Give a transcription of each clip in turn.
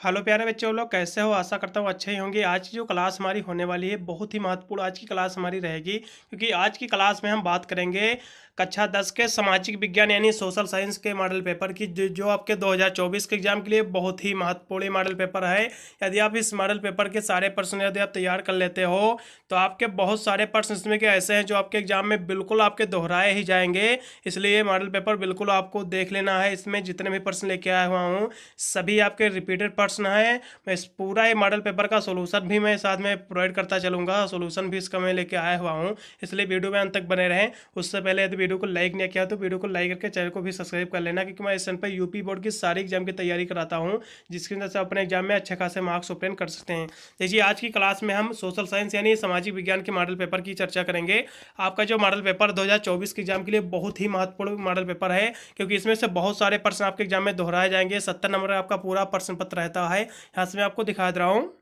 Hello प्यारे बच्चों, लोग कैसे हो? आशा करता हूँ अच्छे ही होंगे। आज की जो क्लास हमारी होने वाली है बहुत ही महत्वपूर्ण आज की क्लास हमारी रहेगी, क्योंकि आज की क्लास में हम बात करेंगे कक्षा 10 के सामाजिक विज्ञान यानी सोशल साइंस के मॉडल पेपर की, जो आपके 2024 के एग्जाम के लिए बहुत ही महत्वपूर्ण मॉडल पेपर है। यदि आप इस मॉडल पेपर के सारे प्रश्न यदि आप तैयार कर लेते हो तो आपके बहुत सारे प्रश्न इसमें के ऐसे हैं जो आपके एग्जाम में बिल्कुल आपके दोहराए ही जाएंगे। इसलिए ये मॉडल पेपर बिल्कुल आपको देख लेना है। इसमें जितने भी प्रश्न लेके आया हुआ हूँ सभी आपके रिपीटेड प्रश्न हैं। मैं इस पूरा ये मॉडल पेपर का सोल्यूशन भी मैं साथ में प्रोवाइड करता चलूँगा। सोल्यूशन भी इसका मैं लेके आया हुआ हूँ, इसलिए वीडियो में अंत तक बने रहें। उससे पहले यदि वीडियो को लाइक नहीं किया तो वीडियो को लाइक करके चैनल को भी सब्सक्राइब कर लेना, क्योंकि मैं इस चैनल पर यूपी बोर्ड की सारी एग्जाम की तैयारी कराता हूँ, जिसकी वजह से अपने एग्जाम में अच्छे खासे मार्क्स ओपन कर सकते हैं। देखिए, आज की क्लास में हम सोशल साइंस यानी सामाजिक विज्ञान के मॉडल पेपर की चर्चा करेंगे। आपका जो मॉडल पेपर 2024 के एग्जाम के लिए बहुत ही महत्वपूर्ण मॉडल पेपर है, क्योंकि इसमें से बहुत सारे प्रश्न आपके एग्जाम में दोहराए जाएंगे। 70 नंबर का आपका पूरा प्रश्न पत्र रहता है। यहाँ से मैं आपको दिखा दे रहा हूँ।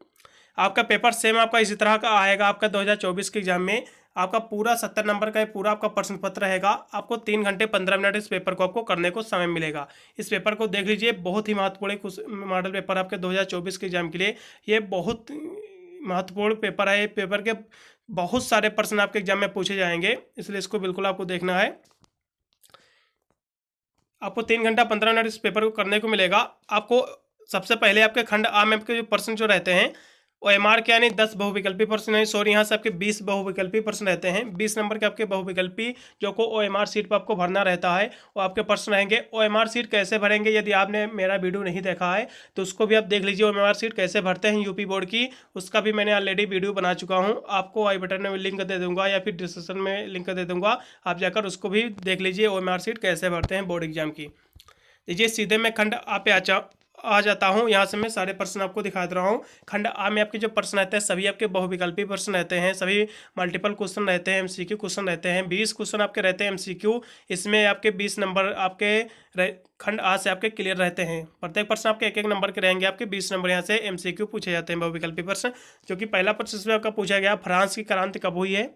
आपका पेपर सेम आपका इसी तरह का आएगा। आपका 2024 के एग्जाम में आपका पूरा 70 नंबर का पूरा आपका प्रश्न पत्र रहेगा। आपको 3 घंटे 15 मिनट इस पेपर को आपको करने को समय मिलेगा। इस पेपर को देख लीजिए, बहुत ही महत्वपूर्ण मॉडल पेपर आपके 2024 के एग्जाम के लिए। ये बहुत महत्वपूर्ण पेपर है। ये पेपर के बहुत सारे प्रश्न आपके एग्जाम में पूछे जाएंगे, इसलिए इसको बिल्कुल आपको देखना है। आपको 3 घंटा 15 मिनट इस पेपर को करने को मिलेगा। आपको सबसे पहले आपके खंड आ में आपके जो प्रश्न जो रहते हैं OMR के यानी 10 बहुविकल्पी प्रश्न नहीं, सॉरी, यहाँ से आपके 20 बहुविकल्पी प्रश्न रहते हैं। 20 नंबर के आपके बहुविकल्पी जो को OMR सीट पर आपको भरना रहता है, वो आपके प्रश्न रहेंगे। OMR सीट कैसे भरेंगे, यदि आपने मेरा वीडियो नहीं देखा है तो उसको भी आप देख लीजिए। OMR सीट कैसे भरते हैं यूपी बोर्ड की, उसका भी मैंने ऑलरेडी वीडियो बना चुका हूँ। आपको आई बटन में लिंक दे दूंगा या फिर डिस्क्रिप्शन में लिंक दे दूंगा, आप जाकर उसको भी देख लीजिए। OMR सीट कैसे भरते हैं बोर्ड एग्जाम की। देखिए, सीधे मैं खंड आ पे आ जाता हूँ। यहाँ से मैं सारे प्रश्न आपको दिखा दे रहा हूँ। खंड आ में आपके जो प्रश्न रहते हैं सभी आपके बहुविकल्पी प्रश्न रहते हैं, सभी मल्टीपल क्वेश्चन रहते हैं, MCQ क्वेश्चन रहते हैं। 20 क्वेश्चन आपके रहते हैं MCQ। इसमें आपके 20 नंबर आपके खंड आ से आपके क्लियर रहते हैं। प्रत्येक प्रश्न आपके 1-1 नंबर के रहेंगे। आपके 20 नंबर यहाँ से MCQ पूछे जाते हैं, बहुविकल्पी प्रश्न। जो कि पहला प्रश्न इसमें आपका पूछा गया, फ्रांस की क्रांति कब हुई है?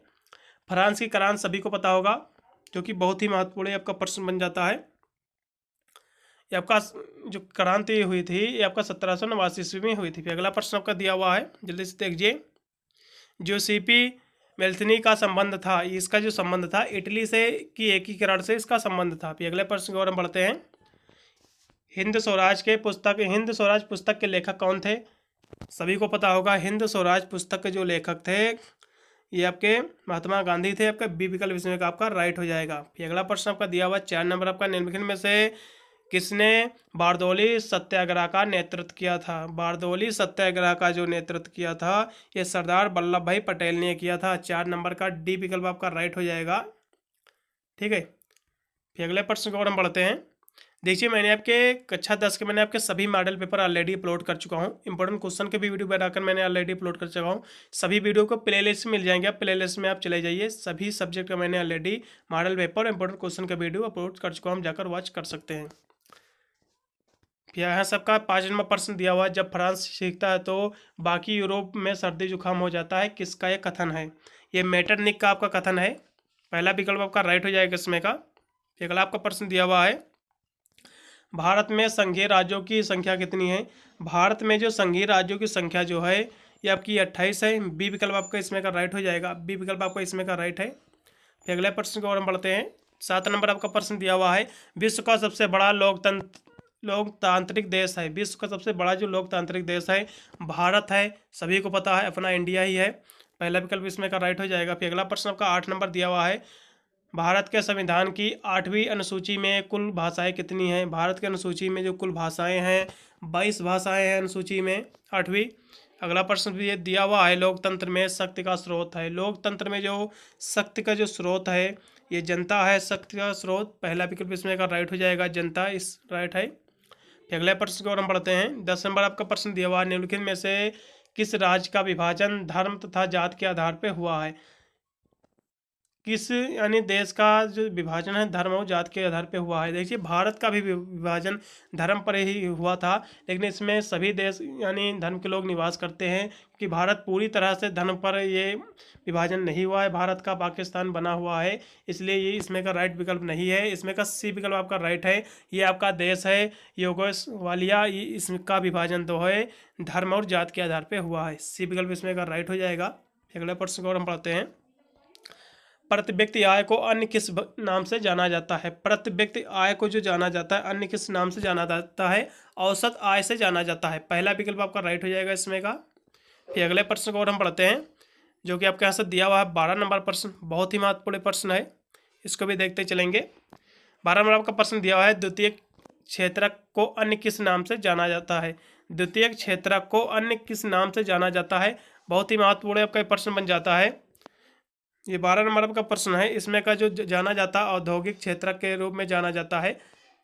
फ्रांस की क्रांति सभी को पता होगा, जो कि बहुत ही महत्वपूर्ण आपका प्रश्न बन जाता है। ये आपका जो क्रांति हुई थी ये आपका 1789 ईस्वी में हुई थी। फिर अगला प्रश्न आपका दिया हुआ है, जल्दी से देखिए। जो सीपी मेल्थनी का संबंध था, इसका जो संबंध था इटली से की एकीकरण से इसका संबंध था। फिर अगले प्रश्न की ओर हम बढ़ते हैं। हिंद स्वराज पुस्तक के लेखक कौन थे? सभी को पता होगा, हिंद स्वराज पुस्तक के जो लेखक थे ये आपके महात्मा गांधी थे। आपका बी विकल्प इसमें का आपका राइट हो जाएगा। फिर अगला प्रश्न आपका दिया हुआ 4 नंबर आपका, निम्नलिखित में से किसने बारदौली सत्याग्रह का नेतृत्व किया था? बारदौली सत्याग्रह का जो नेतृत्व किया था ये सरदार वल्लभ भाई पटेल ने किया था। 4 नंबर का डी विकल्प आपका राइट हो जाएगा। ठीक है, फिर अगले प्रश्न की ओर हम बढ़ते हैं। देखिए, मैंने आपके कक्षा 10 के मैंने आपके सभी मॉडल पेपर ऑलरेडी अपलोड कर चुका हूँ। इंपॉर्टेंट क्वेश्चन के भी वीडियो बनाकर मैंने ऑलरेडी अपलोड कर चुका हूँ। सभी वीडियो को प्लेलिस्ट में मिल जाएंगे, आप प्लेलिस्ट में आप चले जाइए। सभी सब्जेक्ट का मैंने ऑलरेडी मॉडल पेपर और इंपॉर्टेंट क्वेश्चन का वीडियो अपलोड कर चुका हूँ, जाकर वॉच कर सकते हैं। यहाँ सबका 5 नंबर प्रश्न दिया हुआ है, जब फ्रांस सीखता है तो बाकी यूरोप में सर्दी जुकाम हो जाता है, किसका ये कथन है? ये मेटरनिक का आपका कथन है। पहला विकल्प आपका राइट हो जाएगा इसमें का। अगला आपका प्रश्न दिया हुआ है, भारत में संघीय राज्यों की संख्या कितनी है? भारत में जो संघीय राज्यों की संख्या जो है ये आपकी 28 है। बी विकल्प आपका इसमें का राइट हो जाएगा। बी विकल्प आपका इसमें का राइट है। फिर अगले प्रश्न की ओर हम बढ़ते हैं। 7 नंबर आपका प्रश्न दिया हुआ है, विश्व का सबसे बड़ा लोकतांत्रिक देश है। विश्व का सबसे बड़ा जो लोकतांत्रिक देश है भारत है, सभी को पता है, अपना इंडिया ही है। पहला विकल्प इसमें का राइट हो जाएगा। फिर अगला प्रश्न आपका 8 नंबर दिया हुआ है, भारत के संविधान की 8वीं अनुसूची में कुल भाषाएं कितनी हैं? भारत की अनुसूची में जो कुल भाषाएं हैं 22 भाषाएं हैं अनुसूची में 8वीं। अगला प्रश्न भी ये दिया हुआ है, लोकतंत्र में शक्ति का स्रोत है। लोकतंत्र में जो शक्ति का जो स्रोत है ये जनता है, शक्ति का स्रोत। पहला विकल्प इसमें का राइट हो जाएगा, जनता इस राइट है। अगले प्रश्न की ओर हम बढ़ते हैं। 10 नंबर आपका प्रश्न दिया हुआ है, निम्नलिखित में से किस राज्य का विभाजन धर्म तथा जात के आधार पर हुआ है? किस यानी देश का जो विभाजन है धर्म और जात के आधार पे हुआ है। देखिए भारत का भी विभाजन धर्म पर ही हुआ था, लेकिन इसमें सभी देश यानी धर्म के लोग निवास करते हैं कि भारत पूरी तरह से धर्म पर ये विभाजन नहीं हुआ है। भारत का पाकिस्तान बना हुआ है, इसलिए ये इसमें का राइट विकल्प नहीं है। इसमें का सी विकल्प आपका राइट है। ये आपका देश है यूगोस्लाविया, इसका विभाजन तो है धर्म और जात के आधार पर हुआ है। सी विकल्प इसमें का राइट हो जाएगा। अगले प्रश्न को हम पढ़ते हैं। प्रति व्यक्ति आय को अन्य किस नाम से जाना जाता है? प्रति व्यक्ति आय को जो जाना जाता है अन्य किस नाम से जाना जाता है? औसत आय से जाना जाता है। पहला विकल्प आपका राइट हो जाएगा इसमें का। फिर अगले प्रश्न को और हम पढ़ते हैं, जो कि आपके यहाँ से दिया हुआ है 12 नंबर प्रश्न, बहुत ही महत्वपूर्ण प्रश्न है, इसको भी देखते चलेंगे। 12 नंबर का प्रश्न दिया हुआ है, द्वितीय क्षेत्रक को अन्य किस नाम से जाना जाता है? द्वितीय क्षेत्रक को अन्य किस नाम से जाना जाता है? बहुत ही महत्वपूर्ण आपका प्रश्न बन जाता है। ये 12 नंबर का प्रश्न है। इसमें का जो जाना जाता है औद्योगिक क्षेत्र के रूप में जाना जाता है।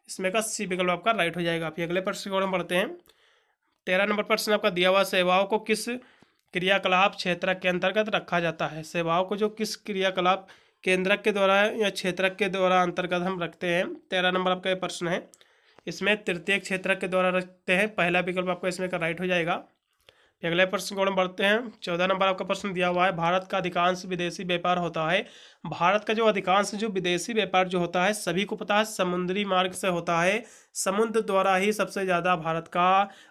इसमें का सी विकल्प आपका राइट हो जाएगा। फिर अगले प्रश्न को हम पढ़ते हैं। 13 नंबर प्रश्न आपका दिया हुआ, सेवाओं को किस क्रियाकलाप क्षेत्र के अंतर्गत रखा जाता है? सेवाओं को जो किस क्रियाकलाप केंद्रक के द्वारा या क्षेत्रक के द्वारा अंतर्गत हम रखते हैं। 13 नंबर आपका ये प्रश्न है। इसमें तृतीय क्षेत्रक के द्वारा रखते हैं। पहला विकल्प आपका इसमें का राइट हो जाएगा। अगले प्रश्न को हम बढ़ते हैं। 14 नंबर आपका प्रश्न दिया हुआ है, भारत का अधिकांश विदेशी व्यापार होता है। भारत का जो अधिकांश जो विदेशी व्यापार जो होता है सभी को पता है समुद्री मार्ग से होता है। समुद्र द्वारा ही सबसे ज़्यादा भारत का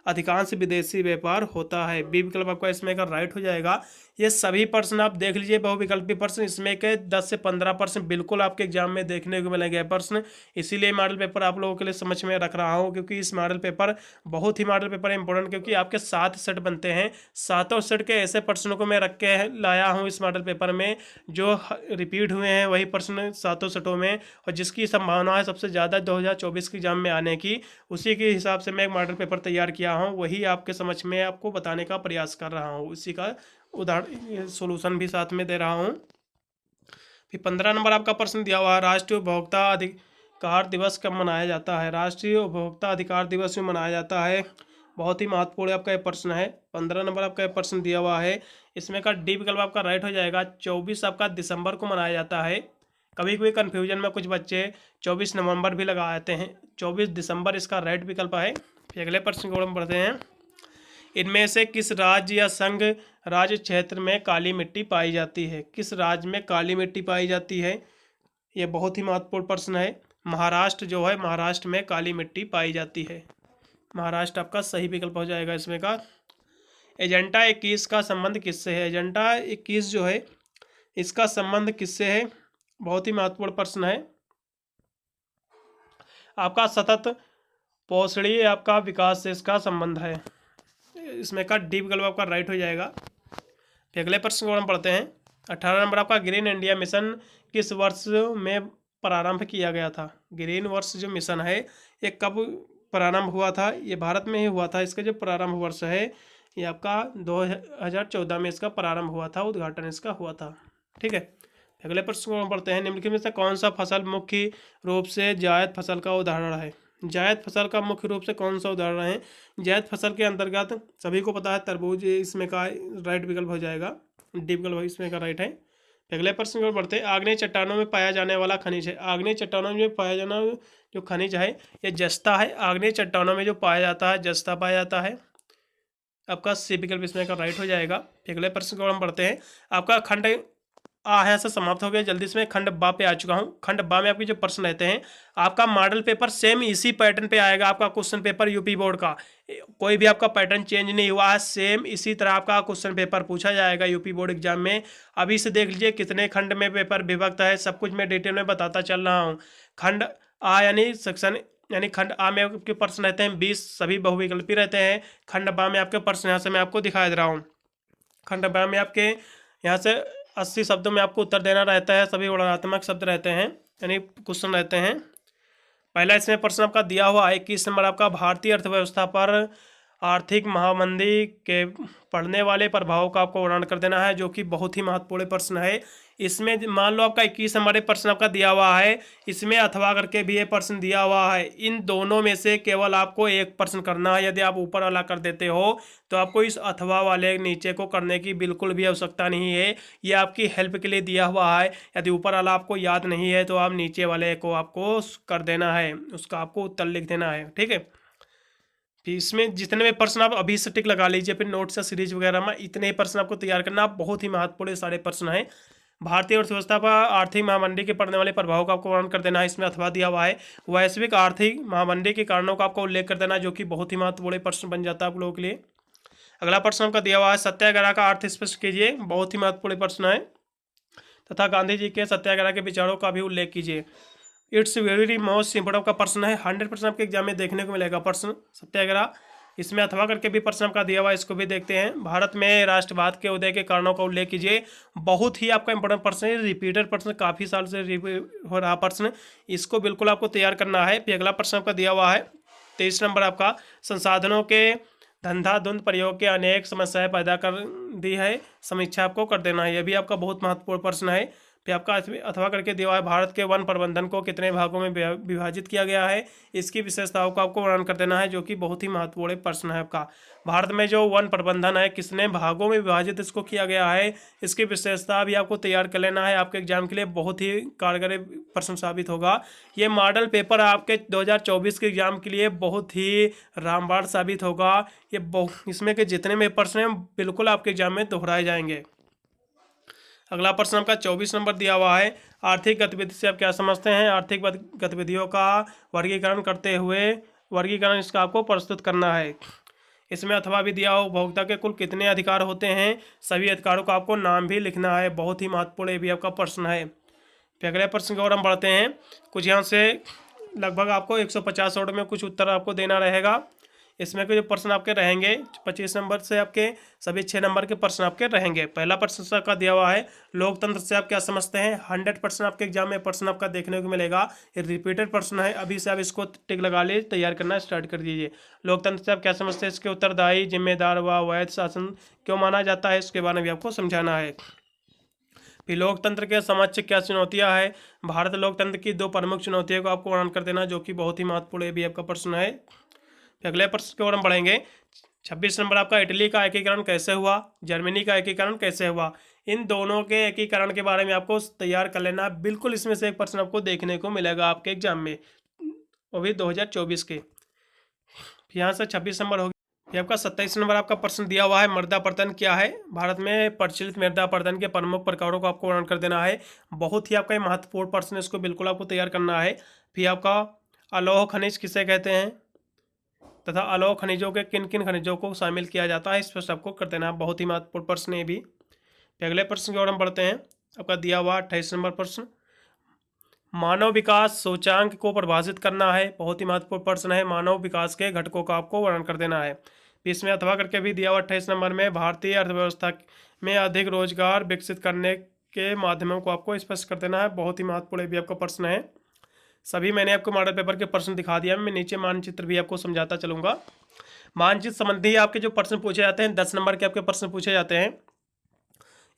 अधिकांश विदेशी व्यापार होता है। बी विकल्प आपका इसमें का राइट हो जाएगा। ये सभी प्रश्न आप देख लीजिए, बहुविकल्पी प्रश्न, इसमें के 10 से 15 प्रश्न बिल्कुल आपके एग्जाम में देखने को मिलेंगे प्रश्न। इसीलिए मॉडल पेपर आप लोगों के लिए समझ में रख रहा हूँ, क्योंकि इस मॉडल पेपर बहुत ही मॉडल पेपर इंपॉर्टेंट, क्योंकि आपके 7 सेट बनते हैं। 7 सेट के ऐसे प्रश्नों को मैं रख के लाया हूँ इस मॉडल पेपर में, जो रिपीट हुए हैं वही प्रश्न 7 सेटों में, और जिसकी संभावना है सबसे ज़्यादा 2024 के एग्जाम में आने की, उसी के हिसाब से मैं एक मॉडल पेपर तैयार किया हूँ, वही आपके समझ में आपको बताने का प्रयास कर रहा हूँ। उसी का उदाहरण सॉल्यूशन भी साथ में दे रहा हूँ। फिर 15 नंबर आपका प्रश्न दिया हुआ है, राष्ट्रीय उपभोक्ता अधिकार दिवस कब मनाया जाता है? राष्ट्रीय उपभोक्ता अधिकार दिवस में मनाया जाता है। बहुत ही महत्वपूर्ण आपका ये प्रश्न है। 15 नंबर आपका ये प्रश्न दिया हुआ है। इसमें का डी विकल्प आपका राइट हो जाएगा। 24 आपका दिसंबर को मनाया जाता है। कभी कोई कन्फ्यूजन में कुछ बच्चे 24 नवंबर भी लगा आते हैं, 24 दिसंबर इसका राइट विकल्प है। फिर अगले प्रश्न को हम पढ़ते हैं। इनमें से किस राज्य या संघ राज्य क्षेत्र में काली मिट्टी पाई जाती है? किस राज्य में काली मिट्टी पाई जाती है? ये बहुत ही महत्वपूर्ण प्रश्न है। महाराष्ट्र जो है, महाराष्ट्र में काली मिट्टी पाई जाती है। महाराष्ट्र आपका सही विकल्प हो जाएगा इसमें का। एजेंडा 21 का संबंध किससे है? एजेंडा 21 जो है इसका संबंध किससे है? बहुत ही महत्वपूर्ण प्रश्न है। आपका सतत पोषणीय आपका विकास से इसका संबंध है। इसमें का डी विकल्प आपका राइट हो जाएगा। फिर अगले प्रश्न को हम पढ़ते हैं। 18 नंबर आपका, ग्रीन इंडिया मिशन किस वर्ष में प्रारंभ किया गया था? ग्रीन वर्ष जो मिशन है ये कब प्रारंभ हुआ था? ये भारत में ही हुआ था। इसका जो प्रारंभ वर्ष है ये आपका 2014 में इसका प्रारंभ हुआ था, उद्घाटन इसका हुआ था। ठीक है, अगले प्रश्न को हम पढ़ते हैं। निम्नलिखित में से कौन सा फसल मुख्य रूप से जायद फसल का उदाहरण है? जायद फसल का मुख्य रूप से कौन सा उदाहरण है? जायद फसल के अंतर्गत सभी को पता है तरबूज, इसमें का राइट विकल्प हो जाएगा। डी विकल्प इसमें का राइट है। अगले प्रश्न को बढ़ते हैं। आग्नेय चट्टानों में पाया जाने वाला खनिज है। आग्नेय चट्टानों में पाया जाना जो खनिज है ये जस्ता है। आग्नेय चट्टानों में जो पाया जाता है जस्ता पाया जाता है। आपका सी विकल्प इसमें का राइट हो जाएगा। अगले प्रश्न को हम पढ़ते हैं। आपका खंड आ है से समाप्त हो गया। जल्दी से मैं खंड बा पे आ चुका हूँ। खंड बा में आपके जो प्रश्न रहते हैं, आपका मॉडल पेपर सेम इसी पैटर्न पे आएगा। आपका क्वेश्चन पेपर यूपी बोर्ड का कोई भी आपका पैटर्न चेंज नहीं हुआ है। सेम इसी तरह आपका क्वेश्चन पेपर पूछा जाएगा यूपी बोर्ड एग्जाम में। अभी से देख लीजिए कितने खंड में पेपर विभक्त है, सब कुछ मैं डिटेल में बताता चल रहा हूँ। खंड आ यानी सेक्शन यानी खंड आ में आपके प्रश्न रहते हैं 20, सभी बहुविकल्पी रहते हैं। खंड बा में आपके प्रश्न यहाँ से मैं आपको दिखा दे रहा हूँ। खंड बा में आपके यहाँ से 80 शब्दों में आपको उत्तर देना रहता है। सभी वर्णनात्मक शब्द रहते हैं यानी क्वेश्चन रहते हैं। पहला इसमें प्रश्न आपका दिया हुआ है 21 नंबर आपका, भारतीय अर्थव्यवस्था पर आर्थिक महामंदी के पड़ने वाले प्रभाव का आपको वर्णन कर देना है, जो कि बहुत ही महत्वपूर्ण प्रश्न है। इसमें मान लो आपका 21 नंबर प्रश्न आपका दिया हुआ है, इसमें अथवा करके भी ये प्रश्न दिया हुआ है। इन दोनों में से केवल आपको एक प्रश्न करना है। यदि आप ऊपर वाला कर देते हो तो आपको इस अथवा वाले नीचे को करने की बिल्कुल भी आवश्यकता नहीं है। ये आपकी हेल्प के लिए दिया हुआ है। यदि ऊपर वाला आपको याद नहीं है तो आप नीचे वाले को आपको कर देना है, उसका आपको उत्तर लिख देना है, ठीक है। फिर इसमें जितने भी प्रश्न आप अभी से टिक लगा लीजिए, फिर नोट्स या सीरीज वगैरह में इतने ही प्रश्न आपको तैयार करना। बहुत ही महत्वपूर्ण सारे प्रश्न हैं। भारतीय अर्थव्यवस्था पर आर्थिक महामंदी के पड़ने वाले प्रभाव का आपको वर्णन कर देना है, इसमें अथवा दिया हुआ है। वैश्विक आर्थिक महामंदी के कारणों का आपको उल्लेख कर देना, जो कि बहुत ही महत्वपूर्ण प्रश्न बन जाता है आप लोगों के लिए। अगला प्रश्न आपका दिया हुआ है, सत्याग्रह का अर्थ स्पष्ट कीजिए। बहुत ही महत्वपूर्ण प्रश्न है। तथा गांधी जी के सत्याग्रह के विचारों का भी उल्लेख कीजिए। इट्स वेरी मोस्ट इंपोर्टेंट का प्रश्न है, 100% आपके एग्जाम में देखने को मिलेगा प्रश्न सत्याग्रह। इसमें अथवा करके भी प्रश्न आपका दिया हुआ है, इसको भी देखते हैं। भारत में राष्ट्रवाद के उदय के कारणों का उल्लेख कीजिए। बहुत ही आपका इंपॉर्टेंट प्रश्न है, रिपीटेड प्रश्न, काफ़ी साल से रिपीट हो रहा प्रश्न, इसको बिल्कुल आपको तैयार करना है। फिर अगला प्रश्न आपका दिया हुआ है 23 नंबर आपका, संसाधनों के धंधाधुंध प्रयोग के अनेक समस्याएं पैदा कर दी है, समीक्षा आपको कर देना है। यह भी आपका बहुत महत्वपूर्ण प्रश्न है। फिर आपका अथवा करके दिया है, भारत के वन प्रबंधन को कितने भागों में विभाजित किया गया है, इसकी विशेषताओं का आपको वर्णन कर देना है, जो कि बहुत ही महत्वपूर्ण प्रश्न है आपका। भारत में जो वन प्रबंधन है कितने भागों में विभाजित इसको किया गया है, इसकी विशेषता भी आपको तैयार कर लेना है। आपके एग्जाम के लिए बहुत ही कारगर प्रश्न साबित होगा। ये मॉडल पेपर आपके 2024 के एग्जाम के लिए बहुत ही रामबाण साबित होगा। ये इसमें के जितने में प्रश्न हैं बिल्कुल आपके एग्जाम में दोहराए जाएंगे। अगला प्रश्न आपका 24 नंबर दिया हुआ है, आर्थिक गतिविधि से आप क्या समझते हैं। आर्थिक गतिविधियों का वर्गीकरण करते हुए वर्गीकरण इसका आपको प्रस्तुत करना है। इसमें अथवा भी दिया हो, उपभोक्ता के कुल कितने अधिकार होते हैं, सभी अधिकारों का आपको नाम भी लिखना है। बहुत ही महत्वपूर्ण भी आपका प्रश्न है। फिर अगले प्रश्न की ओर हम बढ़ते हैं। कुछ यहाँ से लगभग आपको 150 वर्ड में कुछ उत्तर आपको देना रहेगा। इसमें के जो प्रश्न आपके रहेंगे 25 नंबर से आपके सभी 6 नंबर के प्रश्न आपके रहेंगे। पहला प्रश्न का दिया हुआ है, लोकतंत्र से आप क्या समझते हैं। 100% आपके एग्जाम में प्रश्न आपका देखने को मिलेगा। ये रिपीटेड प्रश्न है, अभी से आप इसको टिक लगा लिए, तैयार करना स्टार्ट कर दीजिए। लोकतंत्र से आप क्या समझते हैं, इसके उत्तरदायी, जिम्मेदार व वैध शासन क्यों माना जाता है, इसके बारे में भी आपको समझाना है। फिर लोकतंत्र के समक्ष क्या चुनौतियां हैं। भारत लोकतंत्र की 2 प्रमुख चुनौतियों को आपको वर्णन कर देना, जो कि बहुत ही महत्वपूर्ण भी आपका प्रश्न है। अगले प्रश्न की ओर हम बढ़ेंगे। 26 नंबर आपका, इटली का एकीकरण कैसे हुआ, जर्मनी का एकीकरण कैसे हुआ। इन दोनों के एकीकरण के बारे में आपको तैयार कर लेना। बिल्कुल इसमें से एक प्रश्न आपको देखने को मिलेगा आपके एग्जाम में, वो भी 2024 के। यहाँ से 26 नंबर हो गया। आपका 27 नंबर आपका प्रश्न दिया हुआ है, मृदा अपरदन क्या है। भारत में प्रचलित मृदा अपरदन के प्रमुख प्रकारों को आपको वर्णन कर देना है। बहुत ही आपका महत्वपूर्ण प्रश्न, इसको बिल्कुल आपको तैयार करना है। फिर आपका अलोह खनिज किसे कहते हैं तथा अलोह खनिजों के किन किन खनिजों को शामिल किया जाता है, इस पर आपको कर देना है। बहुत ही महत्वपूर्ण प्रश्न है भी। अगले प्रश्न की ओर हम बढ़ते हैं। आपका दिया हुआ 28 नंबर प्रश्न, मानव विकास सूचांक को परिभाषित करना है। बहुत ही महत्वपूर्ण प्रश्न है। मानव विकास के घटकों का आपको वर्णन कर देना है। इसमें अथवा करके भी दिया हुआ 28 नंबर में, भारतीय अर्थव्यवस्था में अधिक रोजगार विकसित करने के माध्यमों को आपको स्पष्ट कर देना है। बहुत ही महत्वपूर्ण भी आपका प्रश्न है। सभी मैंने आपको मॉडल पेपर के प्रश्न दिखा दिया। मैं नीचे मानचित्र भी आपको समझाता चलूंगा। मानचित्र संबंधी आपके जो प्रश्न पूछे जाते हैं 10 नंबर के आपके प्रश्न पूछे जाते हैं।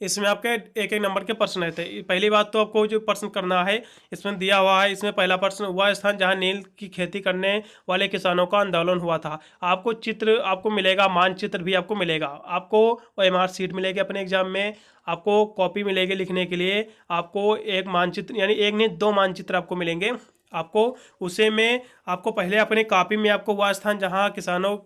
इसमें आपके एक एक नंबर के प्रश्न रहते हैं। पहली बात तो आपको जो प्रश्न करना है इसमें दिया हुआ है। इसमें पहला प्रश्न, वह स्थान जहां नील की खेती करने वाले किसानों का आंदोलन हुआ था। आपको चित्र आपको मिलेगा, मानचित्र भी आपको मिलेगा। आपको OMR सीट मिलेगी अपने एग्जाम में, आपको कॉपी मिलेगी लिखने के लिए। आपको एक मानचित्र यानी एक नहीं 2 मानचित्र आपको मिलेंगे। आपको उसे में आपको पहले अपने कॉपी में आपको वह स्थान जहां किसानों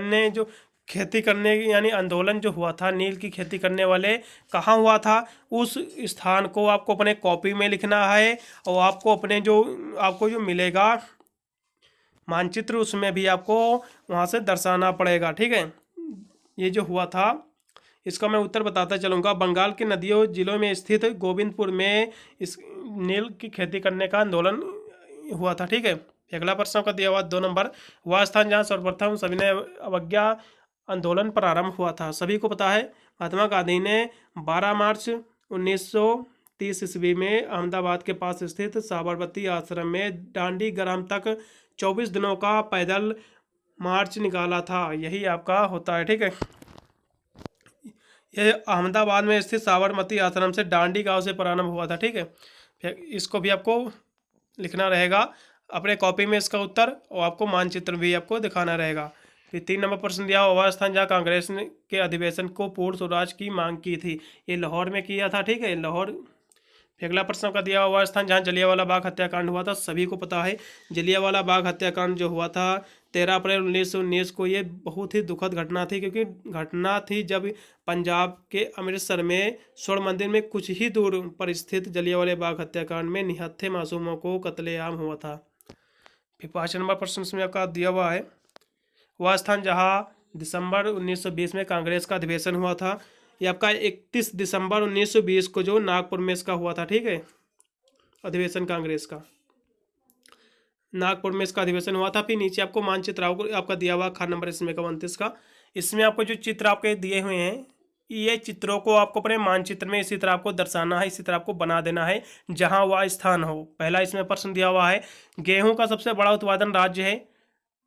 ने जो खेती करने यानी आंदोलन जो हुआ था, नील की खेती करने वाले, कहाँ हुआ था, उस स्थान को आपको अपने कॉपी में लिखना है। और आपको अपने जो आपको जो मिलेगा मानचित्र, उसमें भी आपको वहाँ से दर्शाना पड़ेगा। ठीक है, ये जो हुआ था इसका मैं उत्तर बताता चलूँगा। बंगाल के नदियों जिलों में स्थित गोविंदपुर में इस नील की खेती करने का आंदोलन हुआ था। ठीक है, अगला प्रश्न का दिया हुआ 2 नंबर, वह स्थान जहाँ सर्वप्रथम सविनय अवज्ञा आंदोलन प्रारंभ हुआ था। सभी को पता है, महात्मा गांधी ने 12 मार्च 1930 ईस्वी में अहमदाबाद के पास स्थित साबरमती आश्रम में दांडी ग्राम तक 24 दिनों का पैदल मार्च निकाला था। यही आपका होता है। ठीक है, ये अहमदाबाद में स्थित साबरमती आश्रम से डांडी गांव से प्रारंभ हुआ था। ठीक है, फिर इसको भी आपको लिखना रहेगा अपने कॉपी में इसका उत्तर, और आपको मानचित्र भी आपको दिखाना रहेगा। फिर 3 नंबर प्रश्न दिया, वह स्थान जहाँ कांग्रेस ने के अधिवेशन को पूर्ण स्वराज की मांग की थी, ये लाहौर में किया था। ठीक है, लाहौर। फिर अगला प्रश्न का दिया, हुआ स्थान जहाँ जलियांवाला बाग हत्याकांड हुआ था, सभी को पता है जलियांवाला बाग हत्याकांड जो हुआ था 13 अप्रैल 1919 को, ये बहुत ही दुखद घटना थी, क्योंकि घटना थी जब पंजाब के अमृतसर में स्वर्ण मंदिर में कुछ ही दूर पर स्थित जलियांवाला बाग हत्याकांड में निहत्थे मासूमों को कत्लेआम हुआ था। फिर 5 नंबर प्रश्न इसमें आपका दिया हुआ है, वह स्थान जहाँ दिसंबर 1920 में कांग्रेस का अधिवेशन हुआ था, ये आपका 31 दिसंबर 1920 को जो नागपुर में इसका हुआ था। ठीक है, अधिवेशन कांग्रेस का नागपुर में इसका अधिवेशन हुआ था। फिर नीचे आपको मानचित्र आपका दिया हुआ खान नंबर इसमें का 29 का, इसमें आपको जो चित्र आपके दिए हुए हैं, ये चित्रों को आपको अपने मानचित्र में इसी तरह आपको दर्शाना है, इसी तरह आपको बना देना है जहां वह स्थान हो। पहला इसमें प्रश्न दिया हुआ है, गेहूं का सबसे बड़ा उत्पादन राज्य है,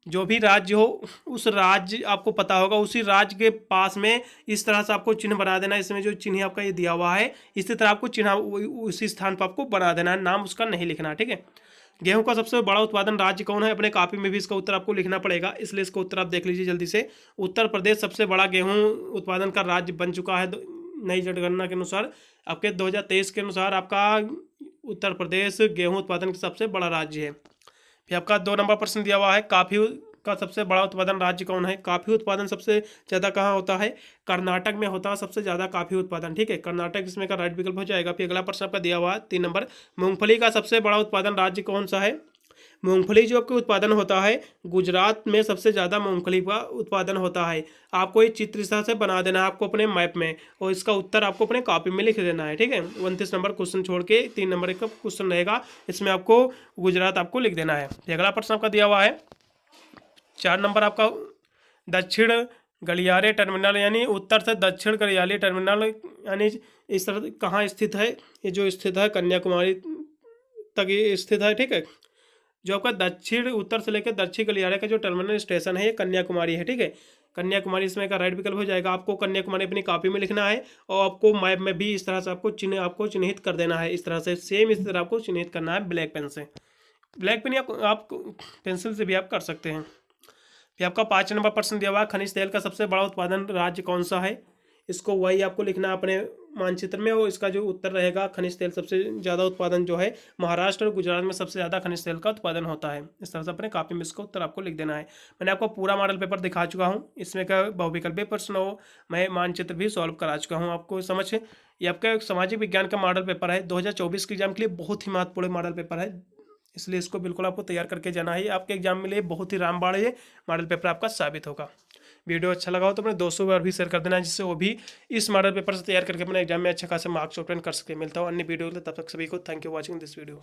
जो भी राज्य हो उस राज्य आपको पता होगा, उसी राज्य के पास में इस तरह से आपको चिन्ह बना देना है। इसमें जो चिन्ह आपका ये दिया हुआ है इसी तरह आपको चिन्ह उसी स्थान पर आपको बना देना है, नाम उसका नहीं लिखना। ठीक है, गेहूं का सबसे बड़ा उत्पादन राज्य कौन है, अपने कॉपी में भी इसका उत्तर आपको लिखना पड़ेगा, इसलिए इसका उत्तर आप देख लीजिए जल्दी से। उत्तर प्रदेश सबसे बड़ा गेहूं उत्पादन का राज्य बन चुका है नई जनगणना के अनुसार। आपके 2023 के अनुसार आपका उत्तर प्रदेश गेहूं उत्पादन का सबसे बड़ा राज्य है। फिर आपका 2 नंबर प्रश्न दिया हुआ है, कॉफी का सबसे बड़ा उत्पादन राज्य कौन है। कॉफी उत्पादन सबसे ज़्यादा कहाँ होता है, कर्नाटक में होता है सबसे ज़्यादा कॉफी उत्पादन। ठीक है, कर्नाटक इसमें का राइट विकल्प हो जाएगा। फिर अगला प्रश्न आपका दिया हुआ है 3 नंबर, मूंगफली का सबसे बड़ा उत्पादन राज्य कौन सा है। मूंगफली जो आपका उत्पादन होता है गुजरात में सबसे ज़्यादा मूंगफली का उत्पादन होता है। आपको ये चित्र इस तरह से बना देना है आपको अपने मैप में, और इसका उत्तर आपको अपने कॉपी में लिख देना है। ठीक है, 29 नंबर क्वेश्चन छोड़ के 3 नंबर का क्वेश्चन रहेगा, इसमें आपको गुजरात आपको लिख देना है। अगला प्रश्न आपका दिया हुआ है 4 नंबर आपका, दक्षिण गलियारे टर्मिनल यानी उत्तर से दक्षिण गलियारे टर्मिनल यानी इस तरह कहाँ स्थित है, ये जो स्थित है कन्याकुमारी तक ये स्थित है। ठीक है, जो आपका दक्षिण उत्तर से लेकर दक्षिण गलियारे का जो टर्मिनल स्टेशन है ये कन्याकुमारी है। ठीक है, कन्याकुमारी इसमें का राइट विकल्प हो जाएगा। आपको कन्याकुमारी अपनी कॉपी में लिखना है, और आपको मैप में भी इस तरह से आपको चिन्हित कर देना है, इस तरह से सेम इस तरह आपको चिन्हित करना है ब्लैक पेन से। ब्लैक पेन आप पेंसिल से भी आप कर सकते हैं। फिर आपका 5 नंबर प्रश्न दिया हुआ है, खनिज तेल का सबसे बड़ा उत्पादन राज्य कौन सा है। इसको वही आपको लिखना है अपने मानचित्र में, और इसका जो उत्तर रहेगा खनिज तेल सबसे ज़्यादा उत्पादन जो है महाराष्ट्र और गुजरात में सबसे ज़्यादा खनिज तेल का उत्पादन होता है। इस तरह से अपने कॉपी में इसका उत्तर आपको लिख देना है। मैंने आपको पूरा मॉडल पेपर दिखा चुका हूँ, इसमें का बहुविकल्पीय प्रश्न हो, मैं मानचित्र भी सॉल्व करा चुका हूँ आपको समझ। ये आपका सामाजिक विज्ञान का मॉडल पेपर है, 2024 के एग्जाम के लिए बहुत ही महत्वपूर्ण मॉडल पेपर है, इसलिए इसको बिल्कुल आपको तैयार करके जाना है। आपके एग्जाम में लिए बहुत ही रामबाण ये मॉडल पेपर आपका साबित होगा। वीडियो अच्छा लगा हो तो अपने दोस्तों को भी शेयर कर देना, जिससे वो भी इस मॉडल पेपर से तैयार करके अपने एग्जाम में अच्छा खासा मार्क्स ऑब्टेन कर सके। मिलता हूँ अन्य वीडियो के लिए, तब तक सभी को thank you watching this video.